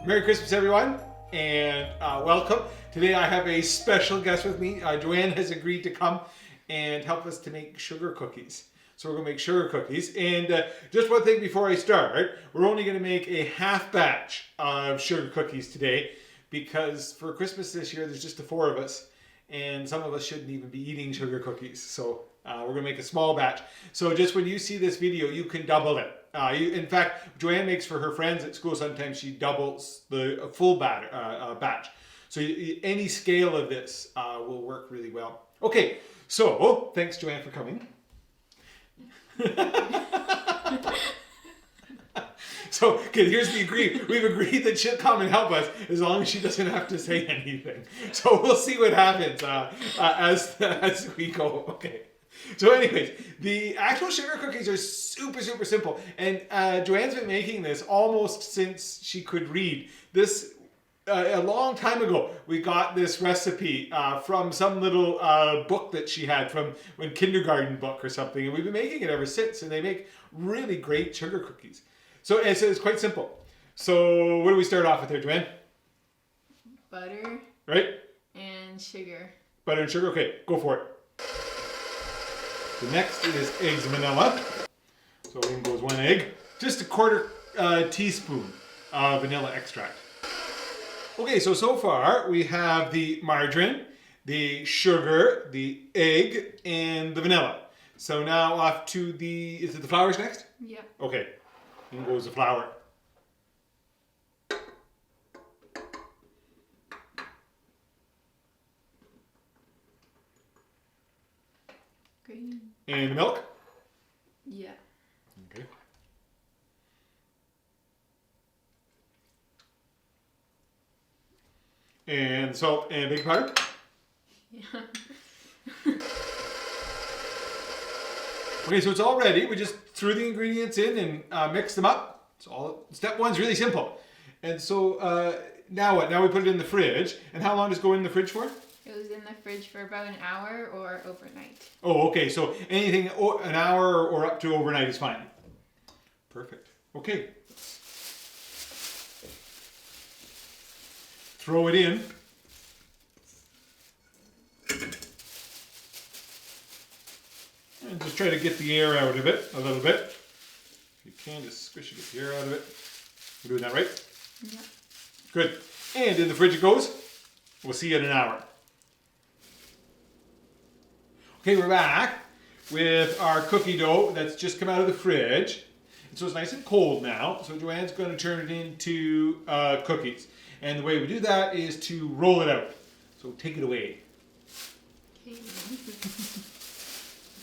Merry Christmas, everyone, and welcome. Today I have a special guest with me. Joanne has agreed to come and help us to make sugar cookies. So we're going to make sugar cookies. And just one thing before I start, we're only going to make a half batch of sugar cookies today because for Christmas this year, there's just the four of us. And some of us shouldn't even be eating sugar cookies. So we're going to make a small batch. So just when you see this video, you can double it. In fact, Joanne makes for her friends at school, sometimes she doubles the full batch. So any scale of this will work really well. Okay, so thanks Joanne for coming. So, okay, here's the agreement. We've agreed that she'll come and help us as long as she doesn't have to say anything. So we'll see what happens as we go. Okay. So anyways, the actual sugar cookies are super, super simple. And Joanne's been making this almost since she could read. This, a long time ago, we got this recipe from some little book that she had from a kindergarten book or something. And we've been making it ever since. And they make really great sugar cookies. So it's quite simple. So what do we start off with here, Joanne? Butter. Right? And sugar. Butter and sugar? Okay, go for it. The next is eggs and vanilla. So in goes one egg. Just a quarter teaspoon of vanilla extract. Okay, so far we have the margarine, the sugar, the egg, and the vanilla. So now off to is it the flours next? Yeah. Okay, in goes the flour. Green. And the milk? Yeah. Okay. And salt and baking powder? Yeah. Okay, so it's all ready. We just threw the ingredients in and mixed them up. Step one's really simple. And so now what? Now we put it in the fridge. And how long does it go in the fridge for? It was in the fridge for about an hour or overnight. Oh, okay. So anything an hour or up to overnight is fine. Perfect. Okay. Throw it in. And just try to get the air out of it a little bit. If you can, just squish it, get the air out of it. You're doing that right? Yeah. Good. And in the fridge it goes. We'll see you in an hour. Okay, we're back with our cookie dough that's just come out of the fridge. And so it's nice and cold now. So Joanne's going to turn it into cookies. And the way we do that is to roll it out. So take it away. Okay.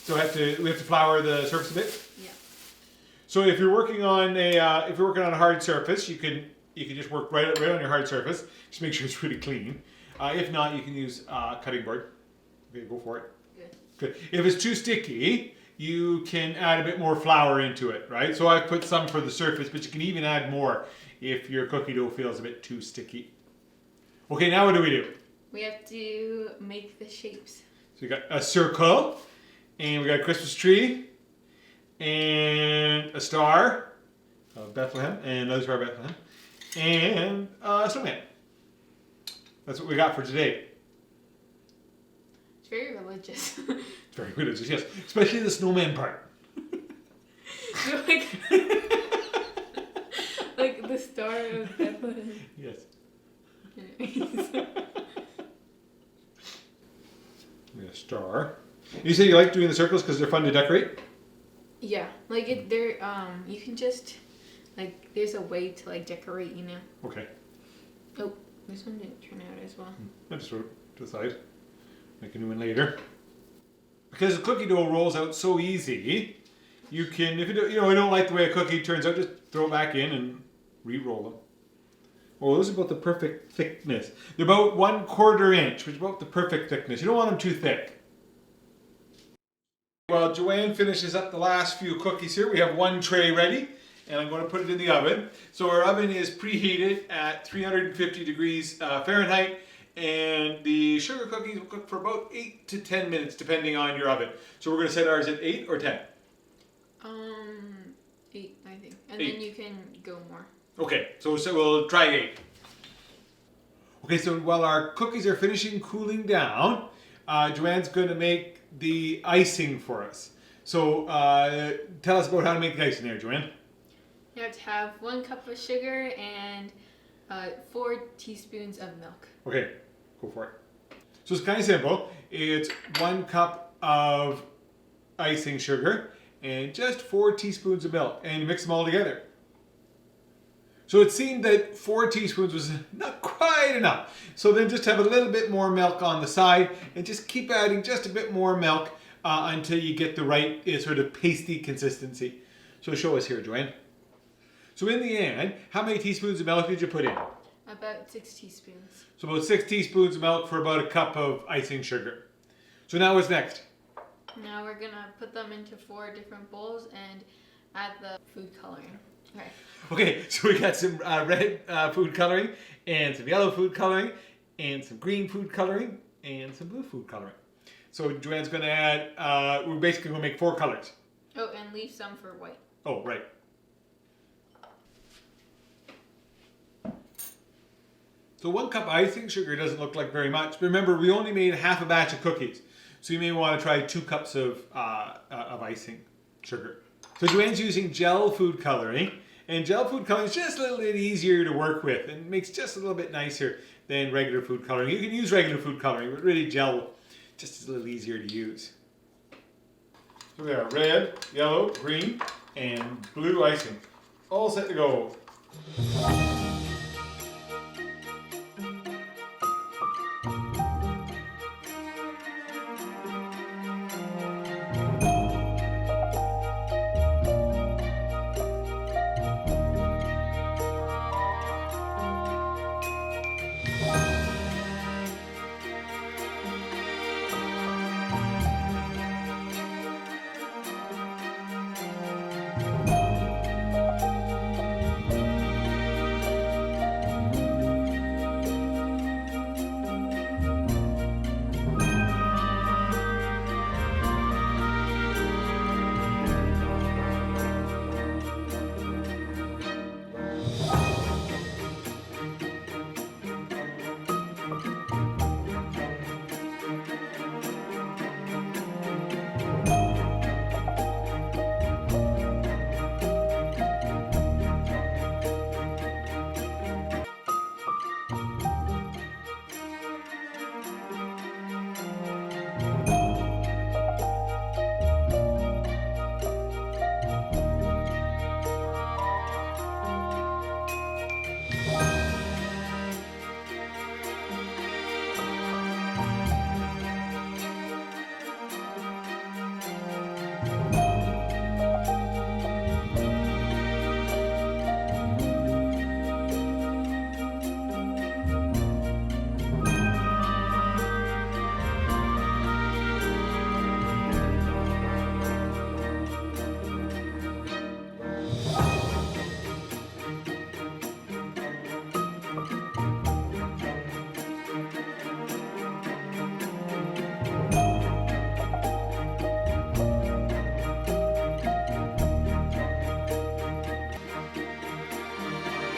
So we have to flour the surface a bit. Yeah. So if you're working on a hard surface, you can just work right on your hard surface. Just make sure it's really clean. If not, you can use cutting board. Okay, go for it. Good. If it's too sticky, you can add a bit more flour into it, right? So I've put some for the surface, but you can even add more if your cookie dough feels a bit too sticky. Okay, now what do we do? We have to make the shapes. So we got a circle, and we got a Christmas tree, and a star of Bethlehem, and another star of Bethlehem, and a snowman. That's what we got for today. It's very religious. It's very religious, yes. Especially the snowman part. like the star of Bethlehem. Yes. We got a star. You say you like doing the circles because they're fun to decorate? Yeah, like they're you can just like there's a way to like decorate, you know. Okay. Oh, this one didn't turn out as well. I just wrote it to the side. Make a new one later. Because the cookie dough rolls out so easy, you can, if you don't like the way a cookie turns out, just throw it back in and re-roll them. Oh, those are about the perfect thickness. They're about 1/4 inch, which is about the perfect thickness. You don't want them too thick. While Joanne finishes up the last few cookies here, we have one tray ready, and I'm going to put it in the oven. So our oven is preheated at 350 degrees Fahrenheit, and the sugar cookies will cook for about 8 to 10 minutes, depending on your oven. So we're going to set ours at 8 or 10. 8, I think. And 8. then you can go more. Okay, so we'll try 8. Okay, so while our cookies are finishing cooling down, Joanne's going to make the icing for us. So tell us about how to make the icing there, Joanne. You have to have 1 cup of sugar and 4 teaspoons of milk. Okay, go for it. So it's kind of simple. It's 1 cup of icing sugar and just 4 teaspoons of milk, and you mix them all together. So it seemed that 4 teaspoons was not quite enough. So then just have a little bit more milk on the side and just keep adding just a bit more milk until you get the right sort of pasty consistency. So show us here, Joanne. So in the end, how many teaspoons of milk did you put in? About 6 teaspoons. So about 6 teaspoons of milk for about a cup of icing sugar. So now what's next? Now we're gonna put them into 4 different bowls and add the food coloring. Okay. Okay, so we got some red food coloring and some yellow food coloring and some green food coloring and some blue food coloring. So Joanne's going to add, we're basically going to make 4 colors. Oh, and leave some for white. Oh, right. So 1 cup icing sugar doesn't look like very much. But remember, we only made half a batch of cookies. So you may want to try 2 cups of icing sugar. So Joanne's using gel food coloring. And gel food coloring is just a little bit easier to work with and makes just a little bit nicer than regular food coloring. You can use regular food coloring, but really gel just is a little easier to use. So we have red, yellow, green, and blue icing. All set to go.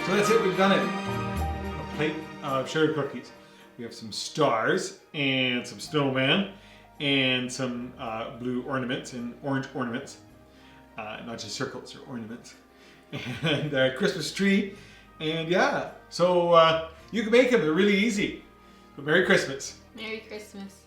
So that's it, we've done it. A plate of sugar cookies. We have some stars and some snowman and some blue ornaments and orange ornaments. Not just circles or ornaments. And a Christmas tree. And yeah, so you can make them, they're really easy. So Merry Christmas. Merry Christmas.